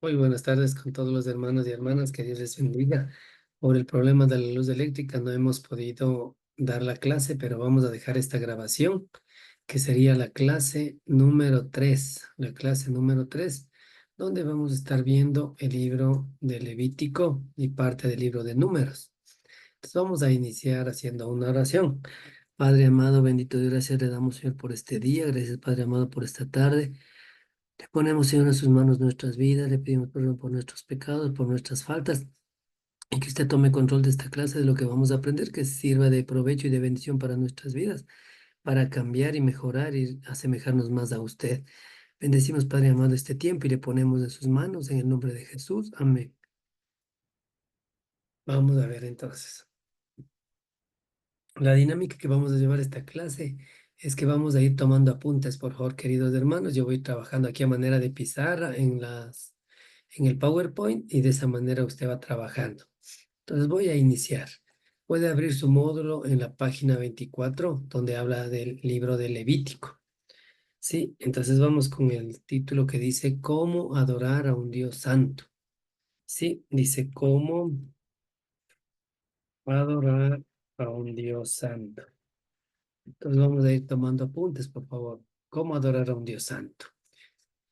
Muy buenas tardes con todos los hermanos y hermanas, que Dios les bendiga. Por el problema de la luz eléctrica no hemos podido dar la clase, pero vamos a dejar esta grabación, que sería la clase número 3, donde vamos a estar viendo el libro de Levítico y parte del libro de Números. Entonces vamos a iniciar haciendo una oración. Padre amado, bendito Dios, gracias le damos, Señor, por este día. Gracias, Padre amado, por esta tarde. Te ponemos, Señor, en sus manos nuestras vidas, le pedimos perdón por nuestros pecados, por nuestras faltas, y que usted tome control de esta clase, de lo que vamos a aprender, que sirva de provecho y de bendición para nuestras vidas, para cambiar y mejorar y asemejarnos más a usted. Bendecimos, Padre amado, este tiempo y le ponemos en sus manos, en el nombre de Jesús. Amén. Vamos a ver entonces. La dinámica que vamos a llevar esta clase es que vamos a ir tomando apuntes, por favor, queridos hermanos. Yo voy trabajando aquí a manera de pizarra en el PowerPoint, y de esa manera usted va trabajando. Entonces voy a iniciar. Puede abrir su módulo en la página 24, donde habla del libro de Levítico. Sí, entonces vamos con el título que dice ¿Cómo adorar a un Dios santo? Sí, dice ¿Cómo adorar a un Dios santo? Entonces vamos a ir tomando apuntes, por favor. ¿Cómo adorar a un Dios santo?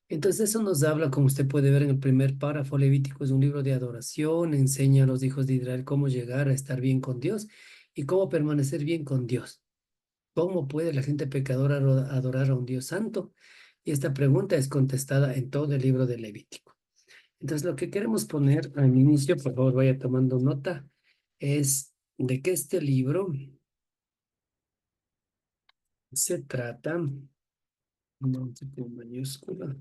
Entonces eso nos habla, como usted puede ver en el primer párrafo. Levítico es un libro de adoración, enseña a los hijos de Israel cómo llegar a estar bien con Dios y cómo permanecer bien con Dios. ¿Cómo puede la gente pecadora adorar a un Dios santo? Y esta pregunta es contestada en todo el libro de Levítico. Entonces lo que queremos poner al inicio, por favor vaya tomando nota, es de que este libro se trata, no sé, con mayúscula.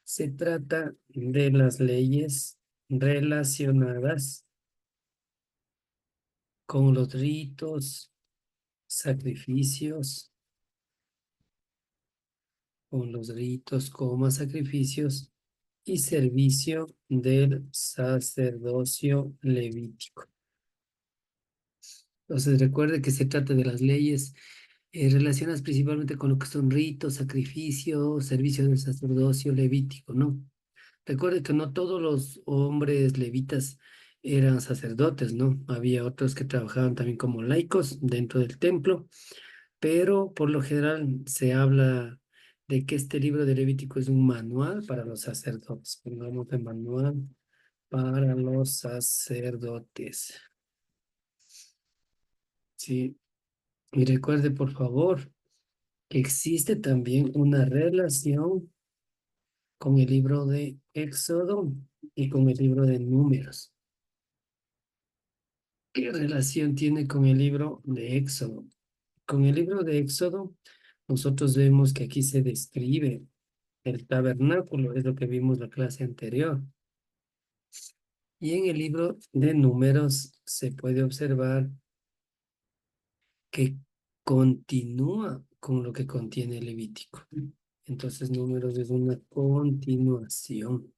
Se trata de las leyes relacionadas con los ritos, sacrificios, con los ritos, coma, sacrificios y servicio del sacerdocio levítico. Entonces recuerde que se trata de las leyes relacionadas principalmente con lo que son ritos, sacrificios, servicio del sacerdocio levítico, ¿no? Recuerde que no todos los hombres levitas eran sacerdotes, ¿no? Había otros que trabajaban también como laicos dentro del templo, pero por lo general se habla de que este libro de Levítico es un manual para los sacerdotes. Pongamos el manual para los sacerdotes. Sí, y recuerde por favor que existe también una relación con el libro de Éxodo y con el libro de Números. ¿Qué relación tiene con el libro de Éxodo? Con el libro de Éxodo, nosotros vemos que aquí se describe el tabernáculo, es lo que vimos la clase anterior. Y en el libro de Números se puede observar que continúa con lo que contiene el Levítico. Entonces, Números es una continuación.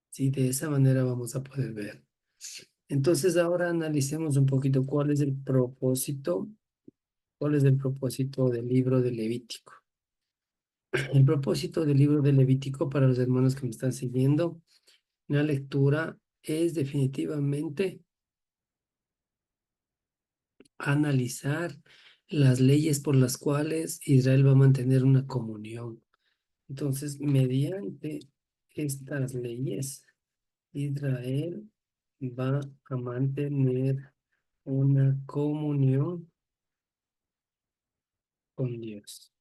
Sí, de esa manera vamos a poder ver. Entonces, ahora analicemos un poquito cuál es el propósito del libro de Levítico. El propósito del libro de Levítico, para los hermanos que me están siguiendo, la lectura es definitivamente analizar las leyes por las cuales Israel va a mantener una comunión. Entonces, mediante estas leyes, Israel va a mantener una comunión con Dios.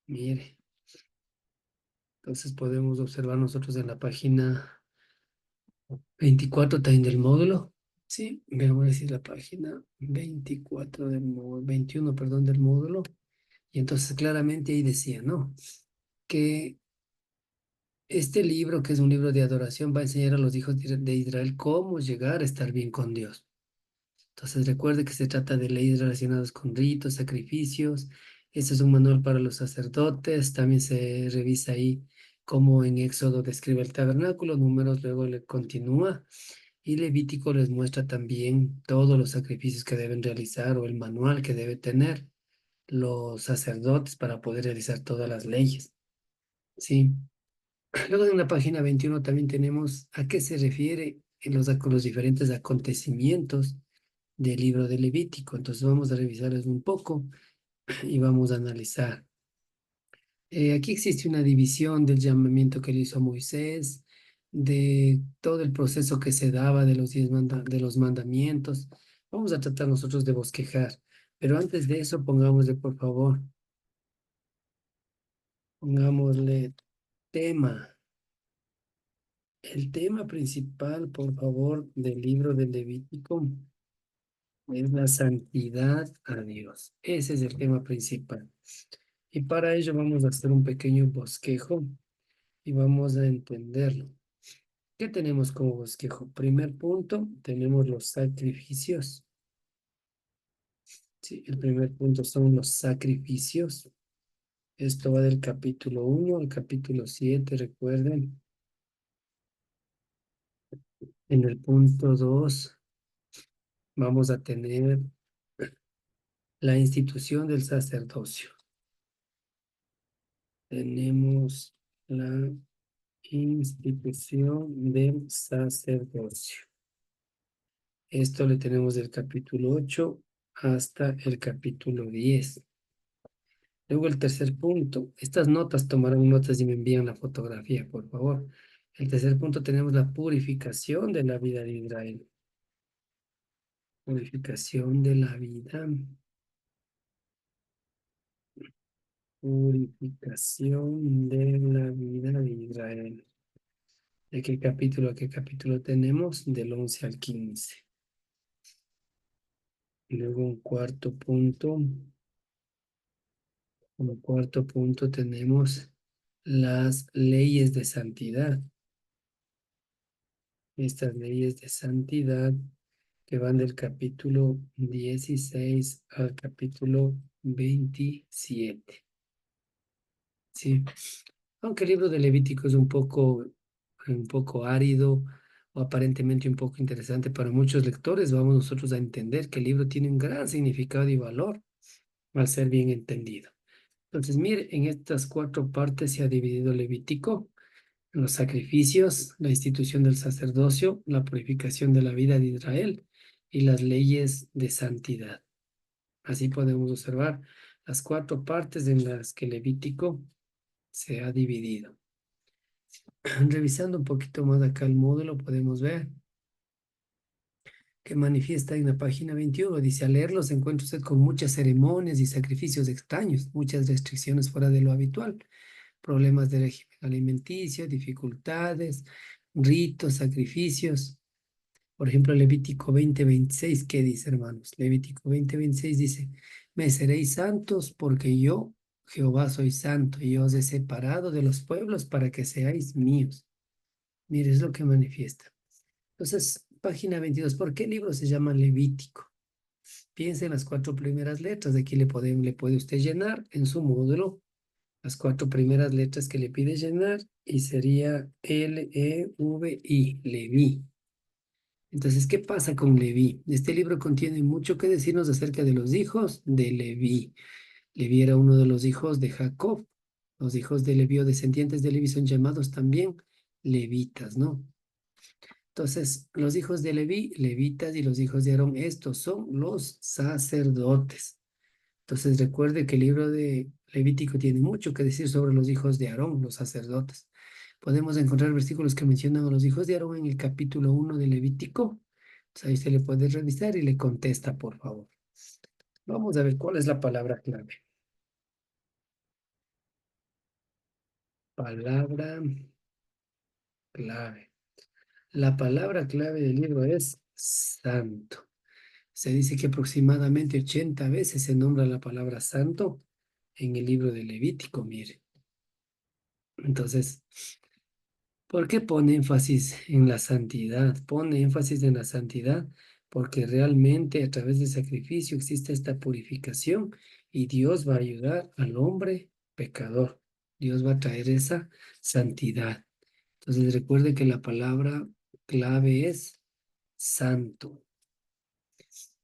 Mire, entonces podemos observar nosotros en la página 24 también del módulo. Sí, voy a decir la página 24 del módulo, 21, perdón, del módulo. Y entonces claramente ahí decía, ¿no? Que este libro, que es un libro de adoración, va a enseñar a los hijos de Israel cómo llegar a estar bien con Dios. Entonces recuerde que se trata de leyes relacionadas con ritos, sacrificios. Este es un manual para los sacerdotes. También se revisa ahí cómo en Éxodo describe el tabernáculo. Números luego le continúa. Y Levítico les muestra también todos los sacrificios que deben realizar o el manual que debe tener los sacerdotes para poder realizar todas las leyes. Sí. Luego en la página 21 también tenemos a qué se refiere en con los diferentes acontecimientos del libro de Levítico. Entonces vamos a revisarlos un poco y vamos a analizar. Aquí existe una división del llamamiento que le hizo a Moisés, de todo el proceso que se daba de los de los mandamientos. Vamos a tratar nosotros de bosquejar, pero antes de eso pongámosle, por favor, pongámosle tema. El tema principal, por favor, del libro de Levítico es la santidad a Dios. Ese es el tema principal. Y para ello vamos a hacer un pequeño bosquejo y vamos a entenderlo. ¿Qué tenemos como bosquejo? Primer punto, tenemos los sacrificios. Sí, el primer punto son los sacrificios. Esto va del capítulo 1 al capítulo 7, recuerden. En el punto 2 vamos a tener la institución del sacerdocio. Tenemos la institución del sacerdocio. Esto le tenemos del capítulo 8 hasta el capítulo 10. Luego el tercer punto. Estas notas tomarán notas y me envían la fotografía, por favor. El tercer punto tenemos la purificación de la vida de Israel. Purificación de la vida. Purificación de la vida de Israel. ¿De qué capítulo a qué capítulo tenemos? Del 11 al 15. Y luego un cuarto punto. Como cuarto punto tenemos las leyes de santidad. Estas leyes de santidad que van del capítulo 16 al capítulo 27. Sí. Aunque el libro de Levítico es un poco árido o aparentemente un poco interesante para muchos lectores, vamos nosotros a entender que el libro tiene un gran significado y valor al ser bien entendido. Entonces, mire, en estas cuatro partes se ha dividido Levítico: en los sacrificios, la institución del sacerdocio, la purificación de la vida de Israel y las leyes de santidad. Así podemos observar las cuatro partes en las que Levítico se ha dividido. Revisando un poquito más acá el módulo, podemos ver que manifiesta en la página 21. Dice: al leerlo se encuentra usted con muchas ceremonias y sacrificios extraños, muchas restricciones fuera de lo habitual, problemas de régimen alimenticio, dificultades, ritos, sacrificios. Por ejemplo, Levítico 20:26, ¿qué dice, hermanos? Levítico 20:26 dice: me seréis santos porque yo, Jehová, soy santo y os he separado de los pueblos para que seáis míos. Mire, es lo que manifiesta. Entonces, página 22, ¿por qué el libro se llama Levítico? Piensa en las cuatro primeras letras. De aquí le puede usted llenar en su módulo las cuatro primeras letras que le pide llenar y sería L-E-V-I, Leví. Entonces, ¿qué pasa con Leví? Este libro contiene mucho que decirnos acerca de los hijos de Leví. Leví era uno de los hijos de Jacob. Los hijos de Leví o descendientes de Leví son llamados también levitas, ¿no? Entonces, los hijos de Leví, levitas, y los hijos de Aarón, estos son los sacerdotes. Entonces, recuerde que el libro de Levítico tiene mucho que decir sobre los hijos de Aarón, los sacerdotes. Podemos encontrar versículos que mencionan a los hijos de Aarón en el capítulo 1 de Levítico. Entonces, ahí se le puede revisar y le contesta, por favor. Vamos a ver cuál es la palabra clave. Palabra clave. La palabra clave del libro es santo. Se dice que aproximadamente 80 veces se nombra la palabra santo en el libro de Levítico, mire. Entonces, ¿por qué pone énfasis en la santidad? Pone énfasis en la santidad porque realmente a través del sacrificio existe esta purificación y Dios va a ayudar al hombre pecador. Dios va a traer esa santidad. Entonces recuerde que la palabra clave es santo.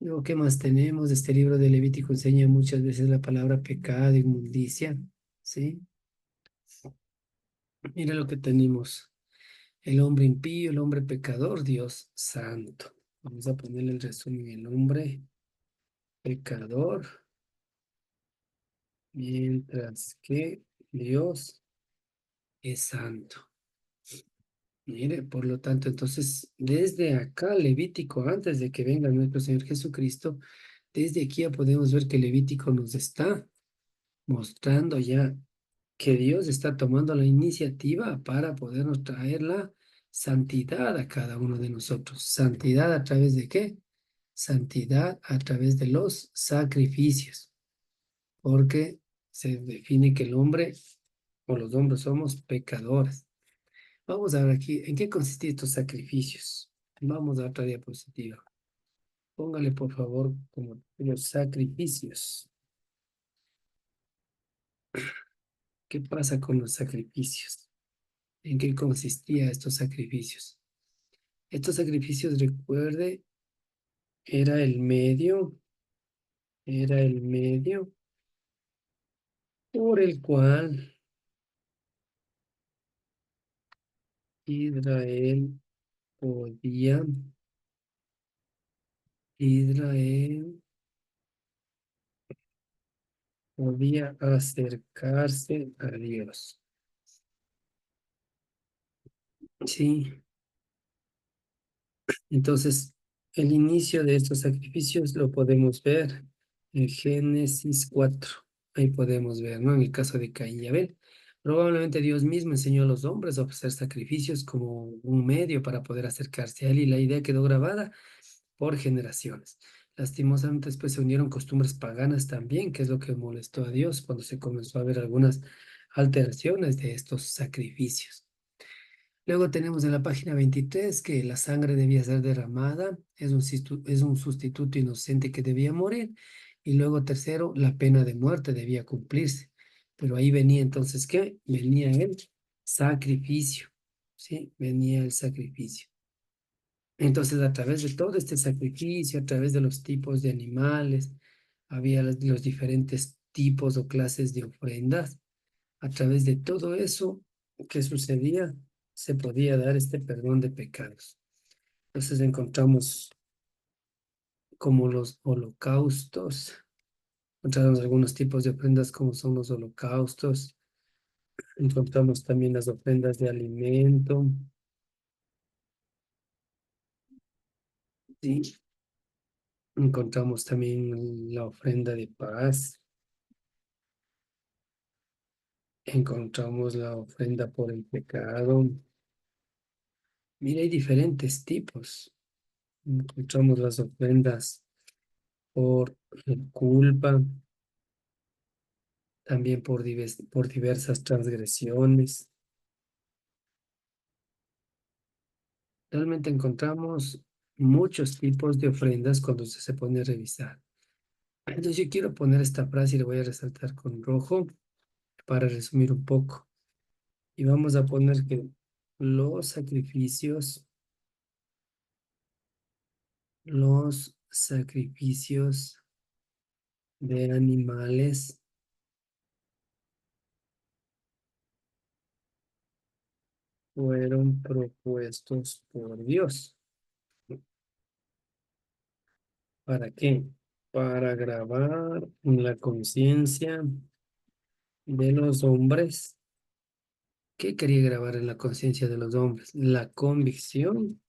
Luego, ¿qué más tenemos? Este libro de Levítico enseña muchas veces la palabra pecado, inmundicia, ¿sí? Mira lo que tenemos. El hombre impío, el hombre pecador, Dios santo. Vamos a ponerle el resumen. El hombre pecador, mientras que Dios es santo. Mire, por lo tanto, entonces, desde acá, Levítico, antes de que venga nuestro Señor Jesucristo, desde aquí ya podemos ver que Levítico nos está mostrando ya que Dios está tomando la iniciativa para podernos traer la santidad a cada uno de nosotros. ¿Santidad a través de qué? Santidad a través de los sacrificios, porque se define que el hombre o los hombres somos pecadores. Vamos a ver aquí, ¿en qué consisten estos sacrificios? Vamos a otra diapositiva. Póngale, por favor, como los sacrificios. ¿Qué pasa con los sacrificios? ¿En qué consistían estos sacrificios? Estos sacrificios, recuerde, era el medio, era el medio por el cual Israel podía, Israel podía acercarse a Dios. Sí, entonces el inicio de estos sacrificios lo podemos ver en Génesis 4. Ahí podemos ver, ¿no? En el caso de Caín y Abel. Probablemente Dios mismo enseñó a los hombres a ofrecer sacrificios como un medio para poder acercarse a Él y la idea quedó grabada por generaciones. Lastimosamente después se unieron costumbres paganas también, que es lo que molestó a Dios cuando se comenzó a ver algunas alteraciones de estos sacrificios. Luego tenemos en la página 23 que la sangre debía ser derramada, es un sustituto inocente que debía morir. Y luego tercero, la pena de muerte debía cumplirse. Pero ahí venía entonces, ¿qué? Venía el sacrificio, ¿sí? Venía el sacrificio. Entonces, a través de todo este sacrificio, a través de los tipos de animales, había los diferentes tipos o clases de ofrendas. A través de todo eso que sucedía, se podía dar este perdón de pecados. Entonces encontramos como los holocaustos, encontramos algunos tipos de ofrendas como son los holocaustos, encontramos también las ofrendas de alimento, ¿sí? Encontramos también la ofrenda de paz, encontramos la ofrenda por el pecado. Mira, hay diferentes tipos. Encontramos las ofrendas por culpa, también por diversas transgresiones. Realmente encontramos muchos tipos de ofrendas cuando usted se pone a revisar. Entonces yo quiero poner esta frase y le voy a resaltar con rojo para resumir un poco. Y vamos a poner que los sacrificios, los sacrificios de animales fueron propuestos por Dios. ¿Para qué? Para grabar en la conciencia de los hombres. ¿Qué quería grabar en la conciencia de los hombres? La convicción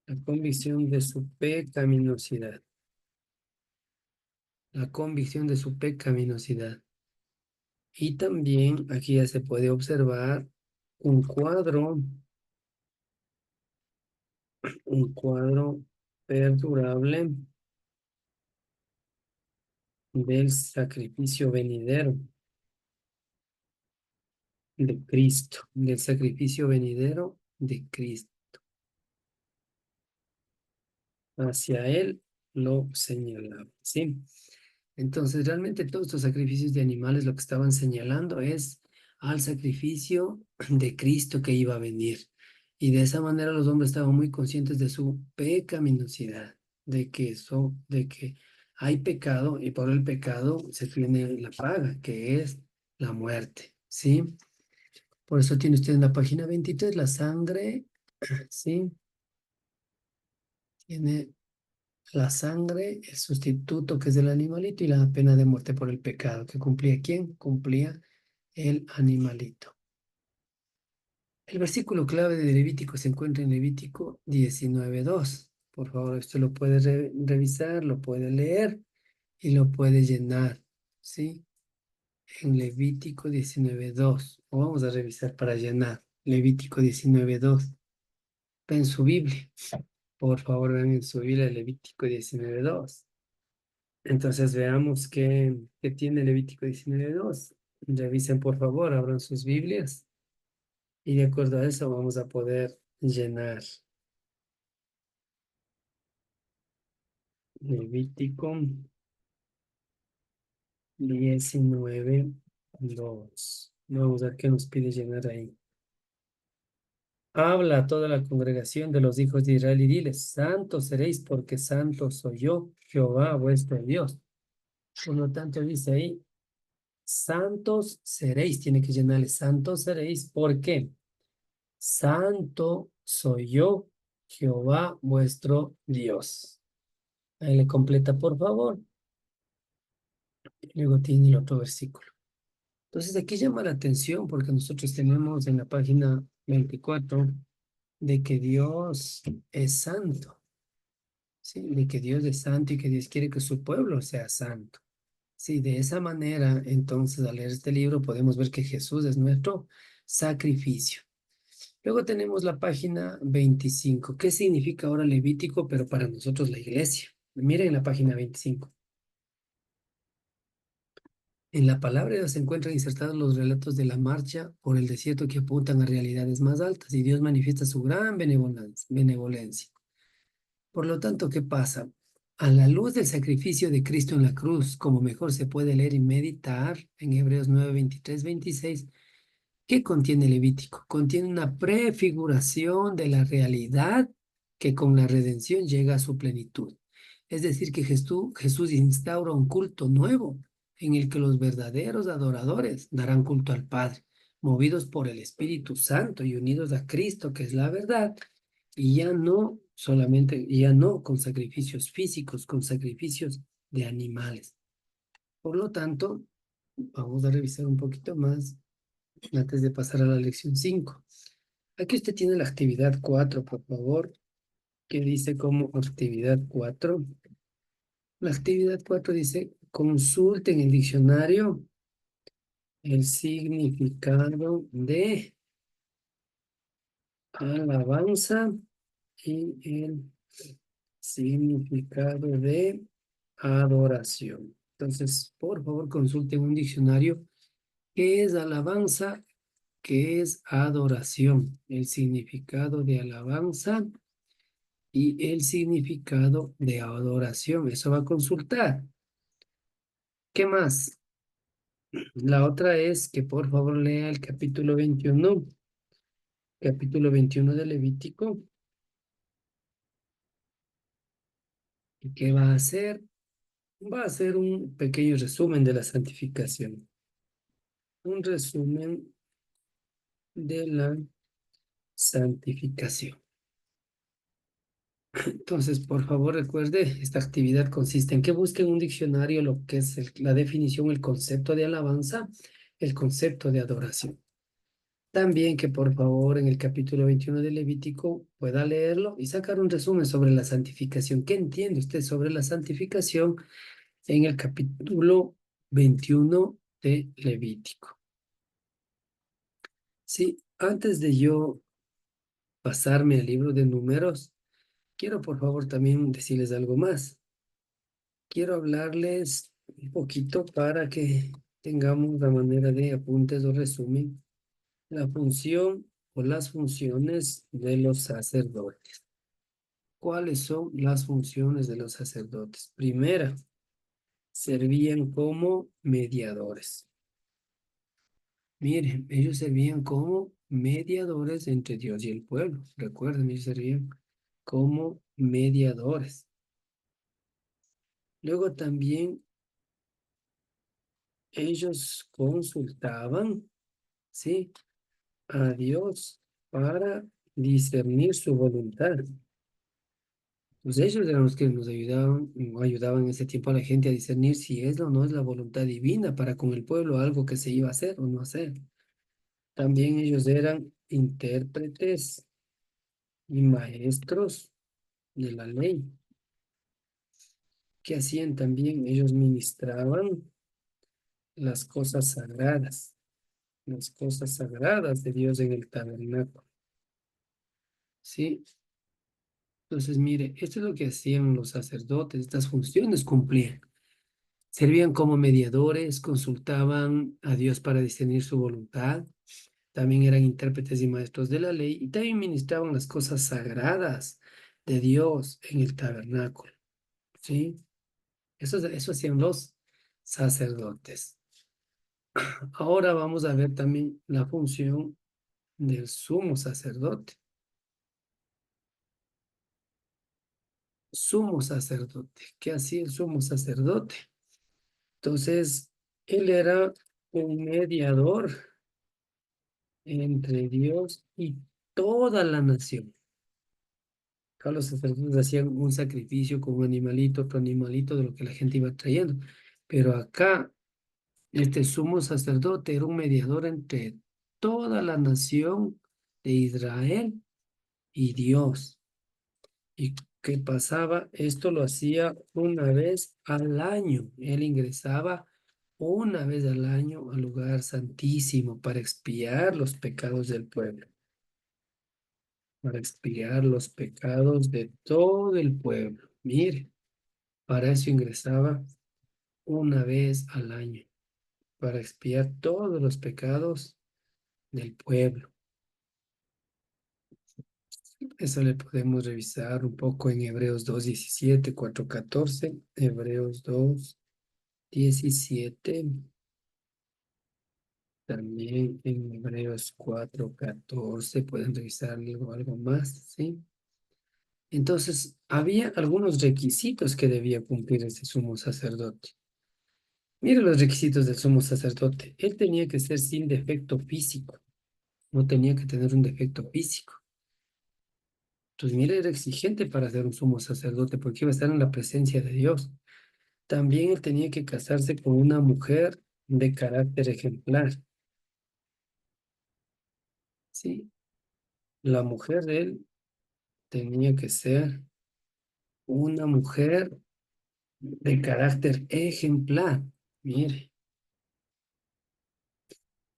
de su pecaminosidad, la convicción de su pecaminosidad. Y también aquí ya se puede observar un cuadro, un cuadro perdurable del sacrificio venidero de Cristo, del sacrificio venidero de Cristo. Hacia él lo señalaba, ¿sí? Entonces, realmente todos estos sacrificios de animales lo que estaban señalando es al sacrificio de Cristo que iba a venir. Y de esa manera los hombres estaban muy conscientes de su pecaminosidad, de que hay pecado y por el pecado se tiene la paga, que es la muerte, ¿sí? Por eso tiene usted en la página 23 la sangre, ¿sí? Tiene la sangre, el sustituto que es del animalito y la pena de muerte por el pecado. ¿Que cumplía quién? Cumplía el animalito. El versículo clave de Levítico se encuentra en Levítico 19:2. Por favor, usted lo puede revisar, lo puede leer y lo puede llenar, ¿sí? En Levítico 19:2. O vamos a revisar para llenar. Levítico 19:2. Está en su Biblia. Por favor, vean en su Biblia Levítico 19:2. Entonces veamos qué tiene Levítico 19:2. Revisen, por favor, abran sus Biblias y de acuerdo a eso vamos a poder llenar. Levítico 19:2. Vamos a ver qué nos pide llenar ahí. Habla a toda la congregación de los hijos de Israel y diles, santos seréis porque santo soy yo, Jehová vuestro Dios. Por lo tanto, dice ahí, santos seréis, tiene que llenarle, santos seréis, ¿por qué? Santo soy yo, Jehová vuestro Dios. Ahí le completa, por favor. Y luego tiene el otro versículo. Entonces aquí llama la atención porque nosotros tenemos en la página 24 de que Dios es santo, ¿sí? De que Dios es santo y que Dios quiere que su pueblo sea santo. Sí, de esa manera, entonces al leer este libro podemos ver que Jesús es nuestro sacrificio. Luego tenemos la página 25. ¿Qué significa ahora Levítico, pero para nosotros la iglesia? Miren la página 25. En la palabra de Dios se encuentran insertados los relatos de la marcha por el desierto que apuntan a realidades más altas y Dios manifiesta su gran benevolencia. Por lo tanto, ¿qué pasa? A la luz del sacrificio de Cristo en la cruz, como mejor se puede leer y meditar en Hebreos 9, 23, 26, ¿qué contiene Levítico? Contiene una prefiguración de la realidad que con la redención llega a su plenitud. Es decir, que Jesús instaura un culto nuevo en el que los verdaderos adoradores darán culto al Padre, movidos por el Espíritu Santo y unidos a Cristo, que es la verdad, y ya no solamente, ya no con sacrificios físicos, con sacrificios de animales. Por lo tanto, vamos a revisar un poquito más antes de pasar a la lección 5. Aquí usted tiene la actividad 4, por favor, que dice como actividad 4. La actividad 4 dice, consulte en el diccionario el significado de alabanza y el significado de adoración. Entonces, por favor, consulte un diccionario. ¿Qué es alabanza? ¿Qué es adoración? El significado de alabanza y el significado de adoración. Eso va a consultar. ¿Qué más? La otra es que por favor lea el capítulo 21 de Levítico. ¿Y qué va a hacer? Va a hacer un pequeño resumen de la santificación. Un resumen de la santificación. Entonces, por favor, recuerde, esta actividad consiste en que busque en un diccionario lo que es la definición, el concepto de alabanza, el concepto de adoración. También que por favor en el capítulo 21 de Levítico pueda leerlo y sacar un resumen sobre la santificación. ¿Qué entiende usted sobre la santificación en el capítulo 21 de Levítico? Sí, antes de yo pasarme al libro de números, quiero por favor también decirles algo más. Quiero hablarles un poquito para que tengamos la manera de apuntes o resumen, la función o las funciones de los sacerdotes. ¿Cuáles son las funciones de los sacerdotes? Primera, servían como mediadores. Miren, ellos servían como mediadores entre Dios y el pueblo. Recuerden, ellos servían como mediadores. Luego también ellos consultaban, ¿sí? a Dios para discernir su voluntad. Pues ellos eran los que nos ayudaban, o ayudaban en ese tiempo a la gente a discernir si es o no es la voluntad divina para con el pueblo algo que se iba a hacer o no hacer. También ellos eran intérpretes y maestros de la ley. ¿Qué hacían también? Ellos ministraban las las cosas sagradas de Dios en el tabernáculo. ¿Sí? Entonces, mire, esto es lo que hacían los sacerdotes, estas funciones cumplían. Servían como mediadores, consultaban a Dios para discernir su voluntad, también eran intérpretes y maestros de la ley y también ministraban las cosas sagradas de Dios en el tabernáculo, ¿sí? Eso hacían los sacerdotes. Ahora vamos a ver también la función del sumo sacerdote. Sumo sacerdote. ¿Qué hacía el sumo sacerdote? Entonces, él era un mediador entre Dios y toda la nación. Acá los sacerdotes hacían un sacrificio con un animalito, otro animalito de lo que la gente iba trayendo. Pero acá, este sumo sacerdote era un mediador entre toda la nación de Israel y Dios. ¿Y qué pasaba? Esto lo hacía una vez al año. Él ingresaba una vez al año al lugar santísimo para expiar los pecados del pueblo, para expiar los pecados de todo el pueblo. Mire, para eso ingresaba una vez al año, para expiar todos los pecados del pueblo. Eso le podemos revisar un poco en Hebreos 2:17, 4:14, Hebreos 2:17, también en Hebreos 4:14, pueden revisar algo más, ¿sí? Entonces, había algunos requisitos que debía cumplir este sumo sacerdote. Mire los requisitos del sumo sacerdote. Él tenía que ser sin defecto físico, no tenía que tener un defecto físico. Entonces, mire, era exigente para ser un sumo sacerdote porque iba a estar en la presencia de Dios. También él tenía que casarse con una mujer de carácter ejemplar, ¿sí? La mujer de él tenía que ser una mujer de carácter ejemplar. Mire,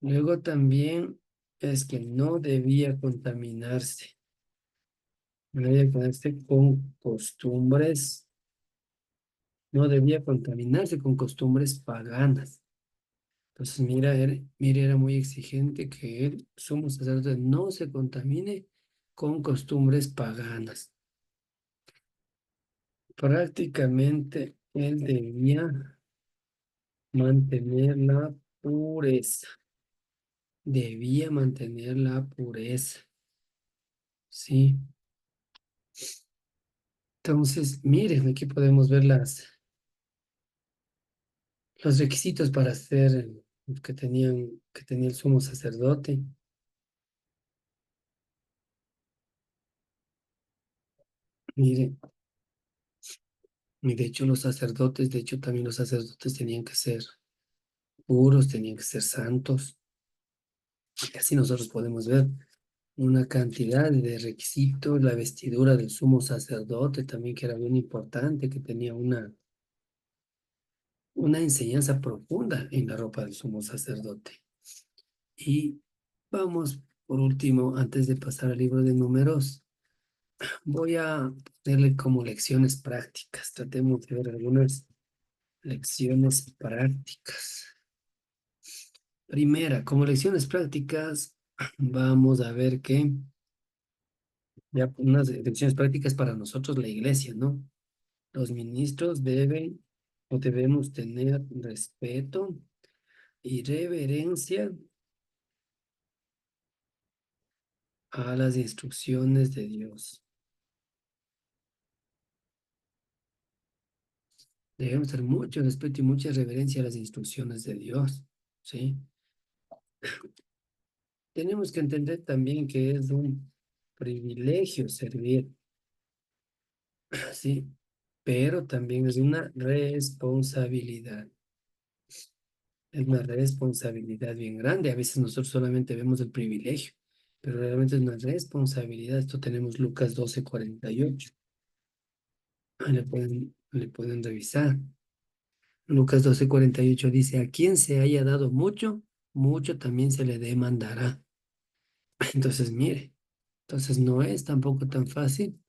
luego también es que no debía contaminarse, no debía contaminarse con costumbres, no debía contaminarse con costumbres paganas. Entonces, mira, era muy exigente que el sumo sacerdote no se contamine con costumbres paganas. Prácticamente él debía mantener la pureza, debía mantener la pureza, ¿sí? Entonces, miren, aquí podemos ver los requisitos para hacer que tenía el sumo sacerdote. Miren, y de hecho los sacerdotes, de hecho también los sacerdotes tenían que ser puros, tenían que ser santos. Y así nosotros podemos ver una cantidad de requisitos, la vestidura del sumo sacerdote también, que era bien importante, que tenía una enseñanza profunda en la ropa del sumo sacerdote. Y vamos, por último, antes de pasar al libro de Números, voy a ponerle como lecciones prácticas. Tratemos de ver algunas lecciones prácticas. Primera, como lecciones prácticas, vamos a ver que ya unas lecciones prácticas para nosotros, la iglesia, ¿no? Los ministros deben o debemos tener respeto y reverencia a las instrucciones de Dios. Debemos tener mucho respeto y mucha reverencia a las instrucciones de Dios, ¿sí? tenemos que entender también que es un privilegio servir, sí, pero también es una responsabilidad. Es una responsabilidad bien grande. A veces nosotros solamente vemos el privilegio, pero realmente es una responsabilidad. Esto tenemos Lucas 12:48. Le pueden revisar. Lucas 12:48 dice, a quien se haya dado mucho, mucho también se le demandará. Entonces, mire, entonces no es tampoco tan fácil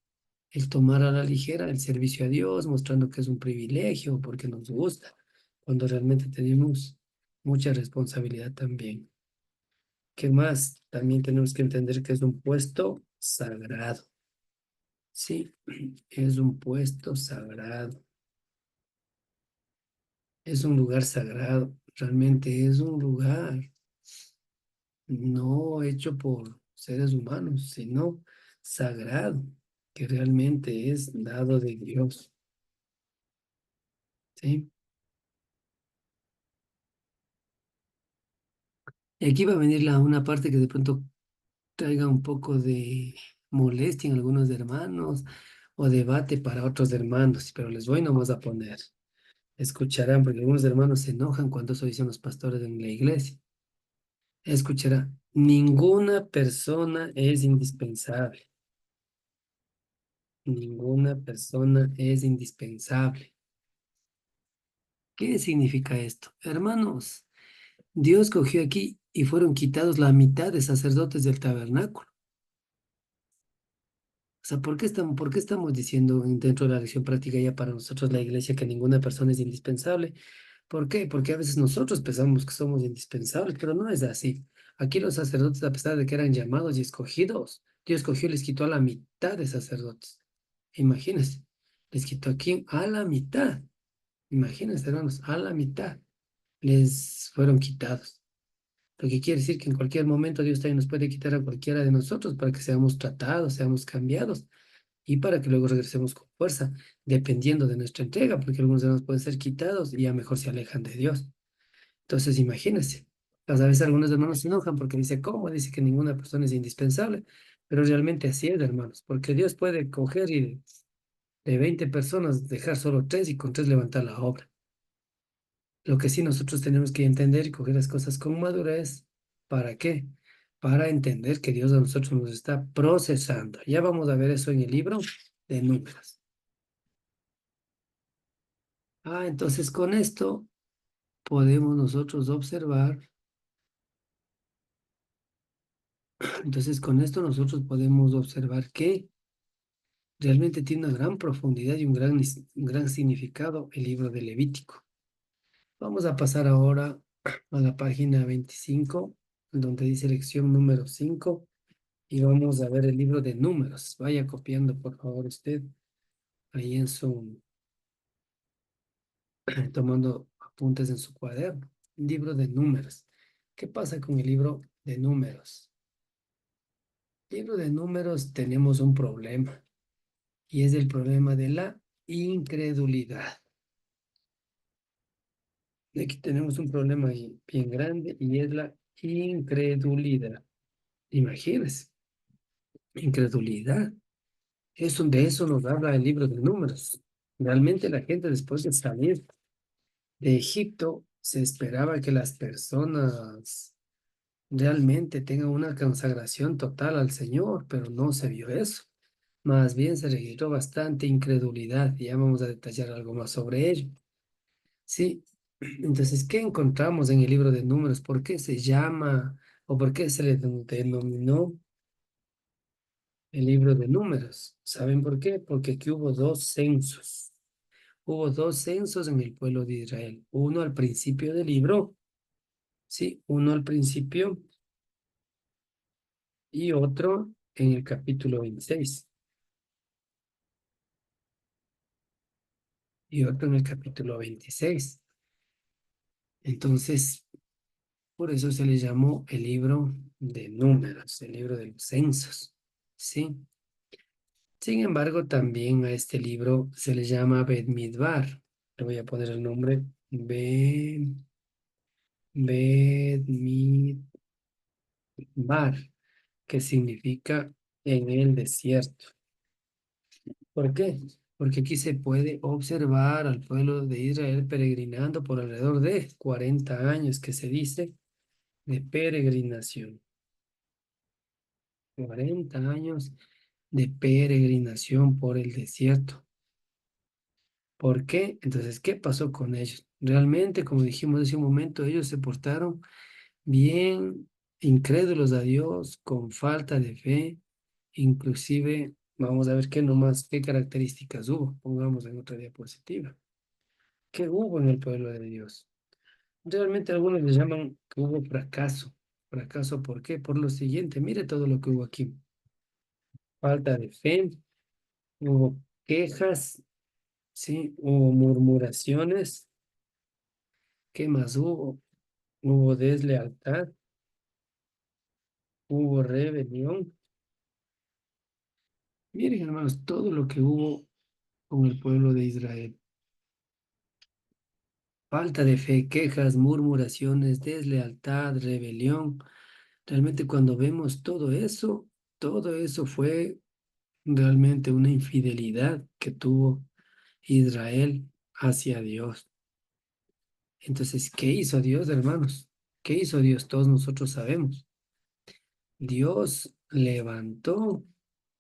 el tomar a la ligera el servicio a Dios, mostrando que es un privilegio porque nos gusta, cuando realmente tenemos mucha responsabilidad también. ¿Qué más? También tenemos que entender que es un puesto sagrado. Sí, es un puesto sagrado, es un lugar sagrado, realmente es un lugar no hecho por seres humanos, sino sagrado, que realmente es dado de Dios. ¿Sí? Y aquí va a venir una parte que de pronto traiga un poco de molestia en algunos hermanos o debate para otros hermanos, pero les voy nomás a poner. Escucharán, porque algunos hermanos se enojan cuando eso dicen los pastores en la iglesia. Escuchará, ninguna persona es indispensable. Ninguna persona es indispensable. ¿Qué significa esto? Hermanos, Dios cogió aquí y fueron quitados la mitad de sacerdotes del tabernáculo. O sea, ¿por qué estamos diciendo dentro de la lección práctica ya para nosotros la iglesia que ninguna persona es indispensable? ¿Por qué? Porque a veces nosotros pensamos que somos indispensables, pero no es así. Aquí los sacerdotes, a pesar de que eran llamados y escogidos, Dios escogió y les quitó a la mitad de sacerdotes. Imagínense, les quitó aquí a la mitad. Imagínense, hermanos, a la mitad les fueron quitados. Lo que quiere decir que en cualquier momento Dios también nos puede quitar a cualquiera de nosotros para que seamos tratados, seamos cambiados y para que luego regresemos con fuerza, dependiendo de nuestra entrega, porque algunos de nosotros pueden ser quitados y ya mejor se alejan de Dios. Entonces, imagínense. Pues a veces algunos hermanos se enojan porque dice, ¿cómo? Dice que ninguna persona es indispensable, pero realmente así es, hermanos, porque Dios puede coger y de 20 personas dejar solo tres y con tres levantar la obra. Lo que sí nosotros tenemos que entender y coger las cosas con madurez. ¿Para qué? Para entender que Dios a nosotros nos está procesando. Ya vamos a ver eso en el libro de Números. Entonces con esto podemos nosotros observar, entonces con esto nosotros podemos observar que realmente tiene una gran profundidad y un gran significado el libro de Levítico. Vamos a pasar ahora a la página 25, donde dice lección número 5, y vamos a ver el libro de Números. Vaya copiando, por favor, usted ahí en su, tomando apuntes en su cuaderno. Libro de Números. ¿Qué pasa con el libro de Números? Libro de Números tenemos un problema y es el problema de la incredulidad. Aquí tenemos un problema ahí bien grande y es la incredulidad. Imagínense, incredulidad. De eso nos habla el libro de Números. Realmente la gente después de salir de Egipto se esperaba que las personas realmente tengan una consagración total al Señor, pero no se vio eso. Más bien se registró bastante incredulidad y ya vamos a detallar algo más sobre ello. Sí, entonces, ¿qué encontramos en el libro de Números? ¿Por qué se llama o por qué se le denominó el libro de Números? ¿Saben por qué? Porque aquí hubo dos censos. Hubo dos censos en el pueblo de Israel. Uno al principio del libro, sí, uno al principio y otro en el capítulo 26 y otro en el capítulo 26. Entonces, por eso se le llamó el libro de Números, el libro de los censos, ¿sí? Sin embargo, también a este libro se le llama Bed-Midbar. Le voy a poner el nombre Bed-Midbar. Mar, que significa en el desierto. ¿Por qué? Porque aquí se puede observar al pueblo de Israel peregrinando por alrededor de 40 años, que se dice de peregrinación. 40 años de peregrinación por el desierto. ¿Por qué? Entonces, ¿qué pasó con ellos? Realmente, como dijimos hace un momento, ellos se portaron bien, incrédulos a Dios, con falta de fe, inclusive, vamos a ver qué nomás, qué características hubo. Pongamos en otra diapositiva. ¿Qué hubo en el pueblo de Dios? Realmente algunos le llaman que hubo fracaso. ¿Fracaso por qué? Por lo siguiente, mire todo lo que hubo aquí. Falta de fe, hubo quejas, ¿sí? Hubo murmuraciones. ¿Qué más hubo? Hubo deslealtad, hubo rebelión. Miren, hermanos, todo lo que hubo con el pueblo de Israel. Falta de fe, quejas, murmuraciones, deslealtad, rebelión. Realmente cuando vemos todo eso fue realmente una infidelidad que tuvo Israel hacia Dios. Entonces, ¿qué hizo Dios, hermanos? ¿Qué hizo Dios? Todos nosotros sabemos. Dios levantó,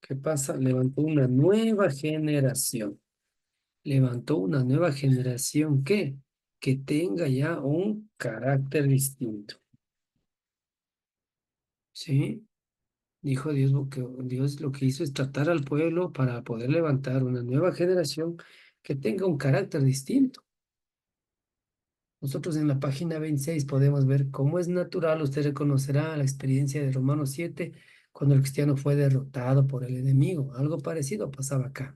¿qué pasa? Levantó una nueva generación. Levantó una nueva generación que tenga ya un carácter distinto. ¿Sí? Dijo Dios que Dios lo que hizo es tratar al pueblo para poder levantar una nueva generación que tenga un carácter distinto. Nosotros en la página 26 podemos ver cómo es natural. Usted reconocerá la experiencia de Romanos 7 cuando el cristiano fue derrotado por el enemigo. Algo parecido pasaba acá.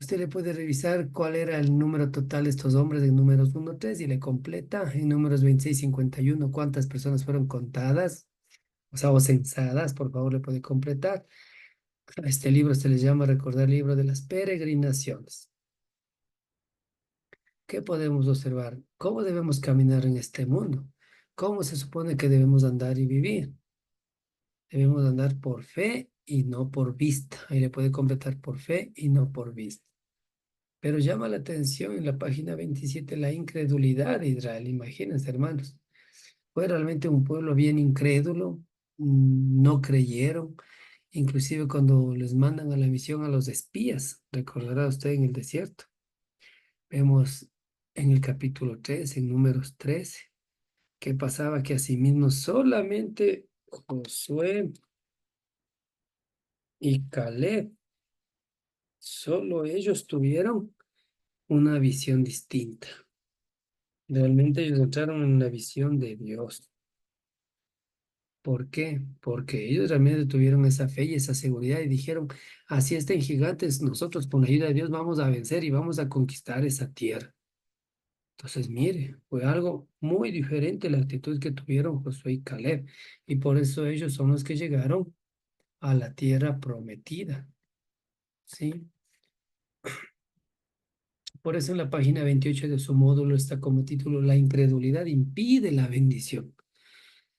Usted le puede revisar cuál era el número total de estos hombres en números 1, 3 y le completa en números 26, 51 cuántas personas fueron contadas, o sea, o censadas. Por favor, le puede completar. A este libro se le llama recordar el libro de las peregrinaciones. ¿Qué podemos observar? ¿Cómo debemos caminar en este mundo? ¿Cómo se supone que debemos andar y vivir? Debemos andar por fe y no por vista. Ahí le puede completar por fe y no por vista. Pero llama la atención en la página 27 la incredulidad de Israel. Imagínense, hermanos. Fue realmente un pueblo bien incrédulo, no creyeron. Inclusive cuando les mandan a la misión a los espías, recordará usted en el desierto. Vemos en el capítulo 3, en números 13, que pasaba que asimismo solamente Josué y Caleb, solo ellos tuvieron una visión distinta. Realmente ellos entraron en la visión de Dios. ¿Por qué? Porque ellos realmente tuvieron esa fe y esa seguridad y dijeron, así estén gigantes, nosotros con la ayuda de Dios vamos a vencer y vamos a conquistar esa tierra. Entonces, mire, fue algo muy diferente la actitud que tuvieron Josué y Caleb. Y por eso ellos son los que llegaron a la tierra prometida. ¿Sí? Por eso en la página 28 de su módulo está como título, La incredulidad impide la bendición.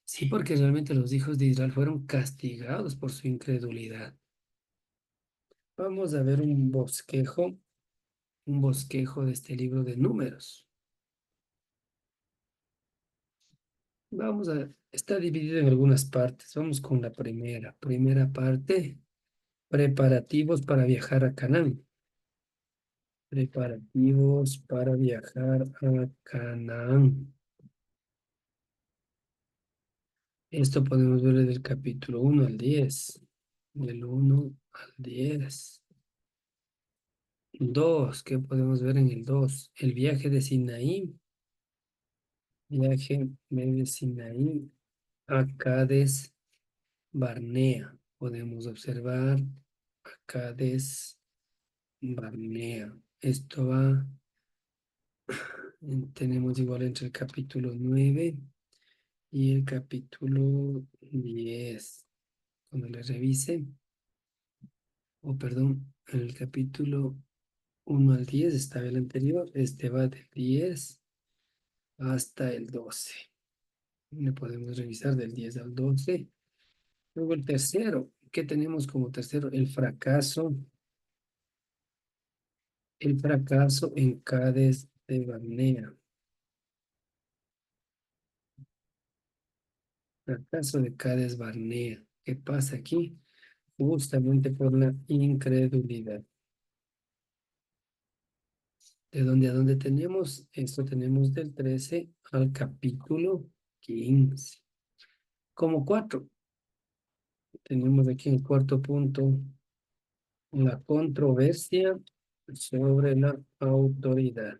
Sí, porque realmente los hijos de Israel fueron castigados por su incredulidad. Vamos a ver un bosquejo de este libro de Números. Está dividido en algunas partes. Vamos con la primera. Primera parte, preparativos para viajar a Canaán. Preparativos para viajar a Canaán. Esto podemos ver del capítulo 1 al 10. Del 1 al 10. 2, ¿qué podemos ver en el 2? El viaje de Sinaí. Viaje de Sinaí a Cades Barnea. Podemos observar a Cades Barnea. Esto va, tenemos igual entre el capítulo 9 y el capítulo 10. Cuando le revise, o perdón, en el capítulo 1 al 10 estaba el anterior, este va del 10 hasta el 12. Le podemos revisar del 10 al 12. Luego el tercero, ¿qué tenemos como tercero? El fracaso en Cádiz de Barnea. Fracaso de Cádiz Barnea. ¿Qué pasa aquí? Justamente por la incredulidad. ¿De dónde a dónde tenemos? Esto tenemos del 13 al capítulo 15. Como cuatro, tenemos aquí en el cuarto punto la controversia sobre la autoridad.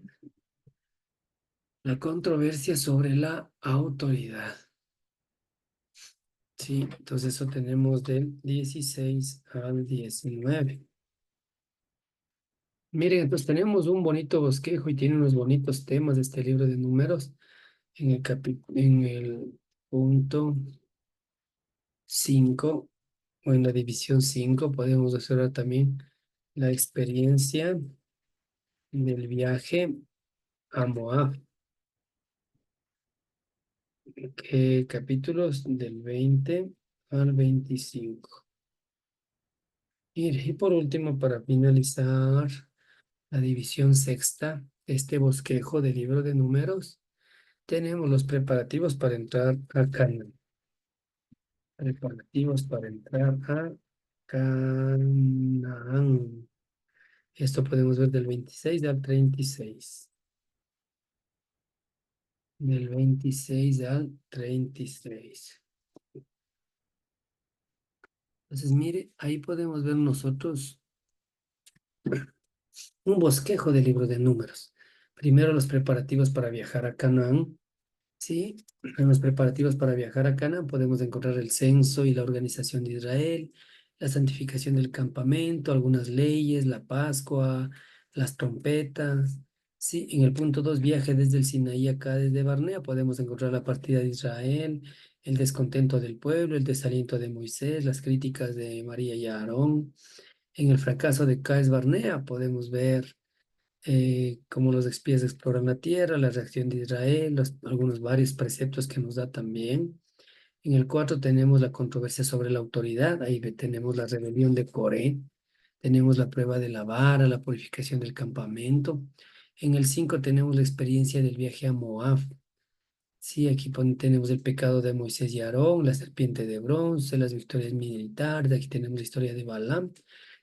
La controversia sobre la autoridad. Sí, entonces eso tenemos del 16 al 19. Miren, entonces tenemos un bonito bosquejo y tiene unos bonitos temas de este libro de números. En el punto 5 o en la división 5 podemos observar también la experiencia del viaje a Moab, capítulos del 20 al 25. Y por último, para finalizar, la división sexta, este bosquejo del libro de números, tenemos los preparativos para entrar a Canaán. Preparativos para entrar a Canaán. Esto podemos ver del 26 al 36. Del 26 al 36. Entonces, mire, ahí podemos ver nosotros un bosquejo del libro de números. Primero los preparativos para viajar a Canaán. Sí, en los preparativos para viajar a Canaán podemos encontrar el censo y la organización de Israel, la santificación del campamento, algunas leyes, la Pascua, las trompetas. Sí, en el punto 2 viaje desde el Sinaí acá desde Barnea, podemos encontrar la partida de Israel, el descontento del pueblo, el desaliento de Moisés, las críticas de María y Aarón. En el fracaso de Cades Barnea podemos ver cómo los espías exploran la tierra, la reacción de Israel, algunos varios preceptos que nos da también. En el 4 tenemos la controversia sobre la autoridad, tenemos la rebelión de Coré, tenemos la prueba de la vara, la purificación del campamento. En el 5 tenemos la experiencia del viaje a Moab. Sí, aquí tenemos el pecado de Moisés y Aarón, la serpiente de bronce, las victorias militares, aquí tenemos la historia de Balaam.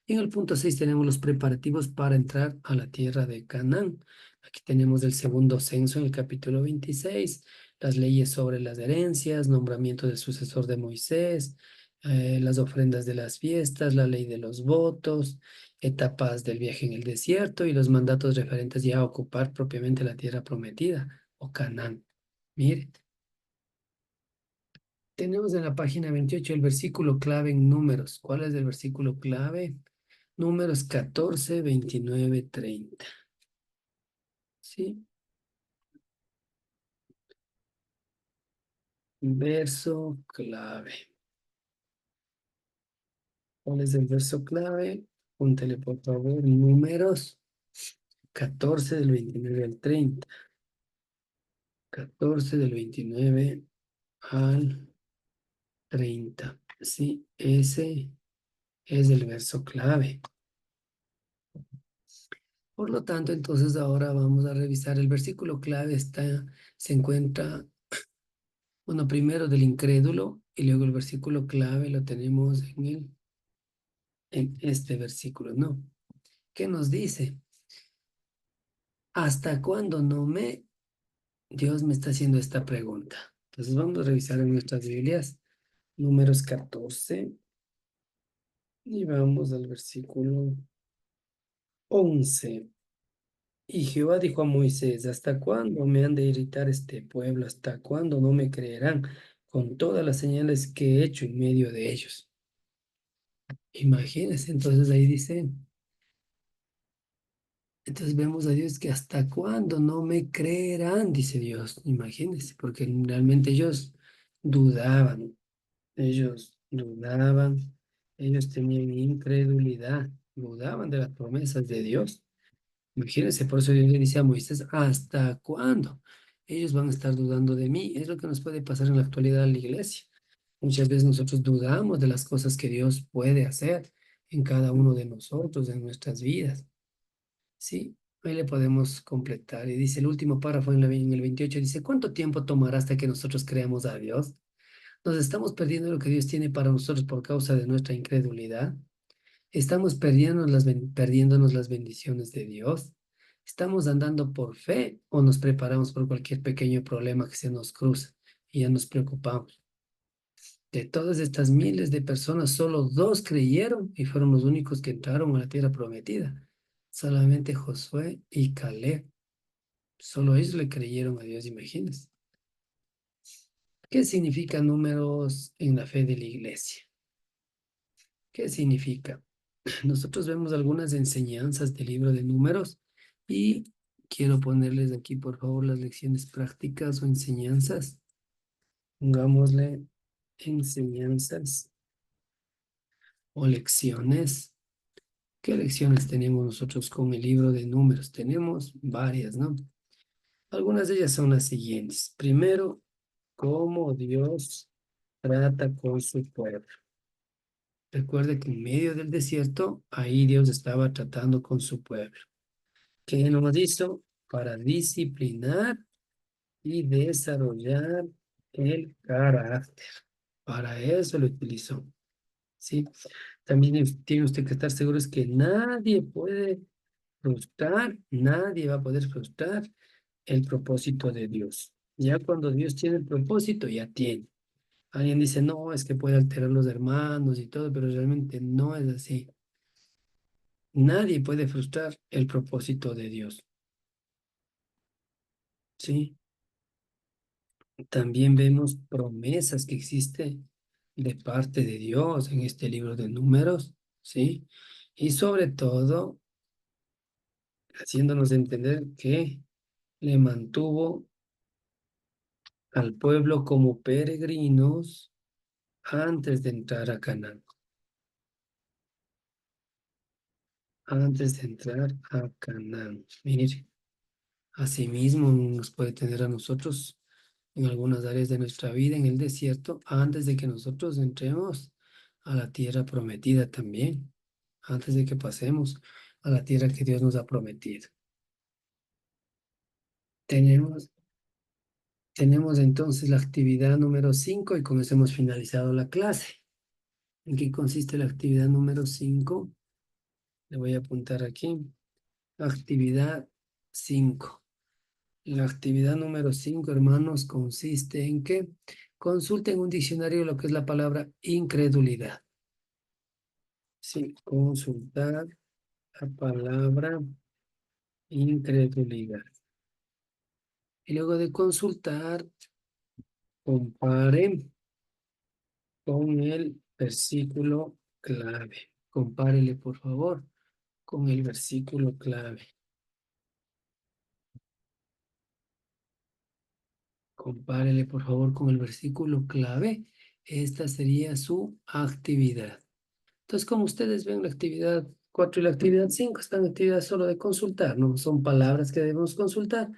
Y en el punto 6 tenemos los preparativos para entrar a la tierra de Canaán. Aquí tenemos el segundo censo en el capítulo 26, las leyes sobre las herencias, nombramiento del sucesor de Moisés, las ofrendas de las fiestas, la ley de los votos, etapas del viaje en el desierto y los mandatos referentes ya a ocupar propiamente la tierra prometida o Canaán. Mire, tenemos en la página 28 el versículo clave en números. ¿Cuál es el versículo clave? Números 14, 29, 30. ¿Sí? Verso clave. ¿Cuál es el verso clave? Púntele por favor, números 14 del 29 al 30. 14 del 29 al 30. Sí, ese es el verso clave. Por lo tanto, entonces ahora vamos a revisar el versículo clave. Se encuentra, bueno, primero del incrédulo y luego el versículo clave lo tenemos en este versículo, ¿no? ¿Qué nos dice? ¿Hasta cuándo Dios me está haciendo esta pregunta? Entonces vamos a revisar en nuestras Biblias, números 14 y vamos al versículo 11. Y Jehová dijo a Moisés, ¿hasta cuándo me han de irritar este pueblo? ¿Hasta cuándo no me creerán con todas las señales que he hecho en medio de ellos? Imagínense, entonces ahí dice, entonces vemos a Dios que hasta cuándo no me creerán, dice Dios. Imagínense, porque realmente ellos dudaban, ellos tenían incredulidad, dudaban de las promesas de Dios. Imagínense, por eso Dios le dice a Moisés, ¿hasta cuándo? ellos van a estar dudando de mí. Es lo que nos puede pasar en la actualidad en la iglesia. Muchas veces nosotros dudamos de las cosas que Dios puede hacer en cada uno de nosotros, en nuestras vidas. Sí, ahí le podemos completar. Y dice el último párrafo en el 28, dice, ¿cuánto tiempo tomará hasta que nosotros creamos a Dios? ¿Nos estamos perdiendo lo que Dios tiene para nosotros por causa de nuestra incredulidad? ¿Estamos perdiéndonos las bendiciones de Dios? ¿Estamos andando por fe o nos preparamos por cualquier pequeño problema que se nos cruza y ya nos preocupamos? De todas estas miles de personas, solo dos creyeron y fueron los únicos que entraron a la tierra prometida. Solamente Josué y Caleb. Solo ellos le creyeron a Dios, imagínense. ¿Qué significa números en la fe de la iglesia? ¿Qué significa? Nosotros vemos algunas enseñanzas del libro de números y quiero ponerles aquí, por favor, las lecciones prácticas o enseñanzas. Pongámosle enseñanzas o lecciones. ¿Qué lecciones tenemos nosotros con el libro de números? Tenemos varias, ¿no? Algunas de ellas son las siguientes. Primero, cómo Dios trata con su pueblo. Recuerde que en medio del desierto, ahí Dios estaba tratando con su pueblo. ¿Qué nos hizo? Para disciplinar y desarrollar el carácter. Para eso lo utilizó. ¿Sí? También tiene usted que estar seguro es que nadie puede frustrar, nadie va a poder frustrar el propósito de Dios. Ya cuando Dios tiene el propósito, ya tiene. Alguien dice, no, es que puede alterar los hermanos y todo, pero realmente no es así. Nadie puede frustrar el propósito de Dios. ¿Sí? También vemos promesas que existen de parte de Dios en este libro de números, ¿sí? Y sobre todo, haciéndonos entender que le mantuvo al pueblo como peregrinos antes de entrar a Canaán, antes de entrar a Canaán. Mire, asimismo nos puede tener a nosotros en algunas áreas de nuestra vida en el desierto antes de que nosotros entremos a la tierra prometida también, antes de que pasemos a la tierra que Dios nos ha prometido. Tenemos, tenemos entonces la actividad número 5 y con eso hemos finalizado la clase. ¿En qué consiste la actividad número 5? Le voy a apuntar aquí. Actividad 5. La actividad número 5, hermanos, consiste en que consulten un diccionario lo que es la palabra incredulidad. Sí, consultar la palabra incredulidad. Y luego de consultar, compare con el versículo clave. Compárele, por favor, con el versículo clave. Compárele, por favor, con el versículo clave. Esta sería su actividad. Entonces, como ustedes ven, la actividad 4 y la actividad 5 están en actividad solo de consultar, no son palabras que debemos consultar,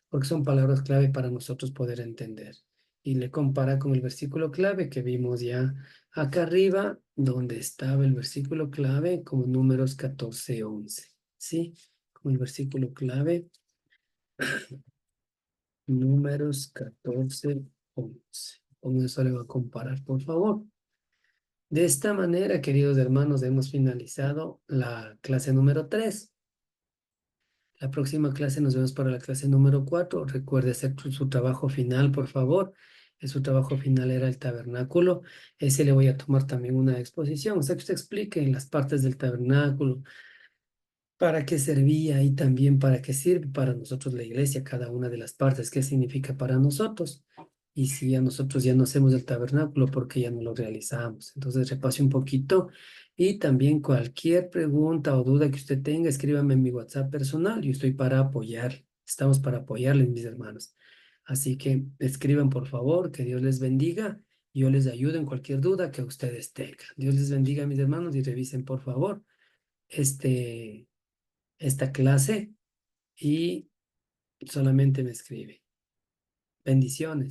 porque son palabras clave para nosotros poder entender. Y le compara con el versículo clave que vimos ya acá arriba, donde estaba el versículo clave como números 14:11. ¿Sí? Con el versículo clave, números 14:11. Con eso le voy a comparar, por favor. De esta manera, queridos hermanos, hemos finalizado la clase número 3. La próxima clase nos vemos para la clase número 4. Recuerde hacer su trabajo final, por favor. Su trabajo final era el tabernáculo. Ese le voy a tomar también una exposición. O sea, que usted explique en las partes del tabernáculo, para qué servía y también para qué sirve para nosotros la iglesia, cada una de las partes, qué significa para nosotros. Y si a nosotros ya no hacemos el tabernáculo, porque ya no lo realizamos. Entonces repase un poquito y también cualquier pregunta o duda que usted tenga, escríbame en mi WhatsApp personal. Yo estoy para apoyar. Estamos para apoyarles, mis hermanos. Así que escriban, por favor, que Dios les bendiga. Yo les ayudo en cualquier duda que ustedes tengan. Dios les bendiga, mis hermanos, y revisen, por favor, este esta clase y solamente me escribe. Bendiciones.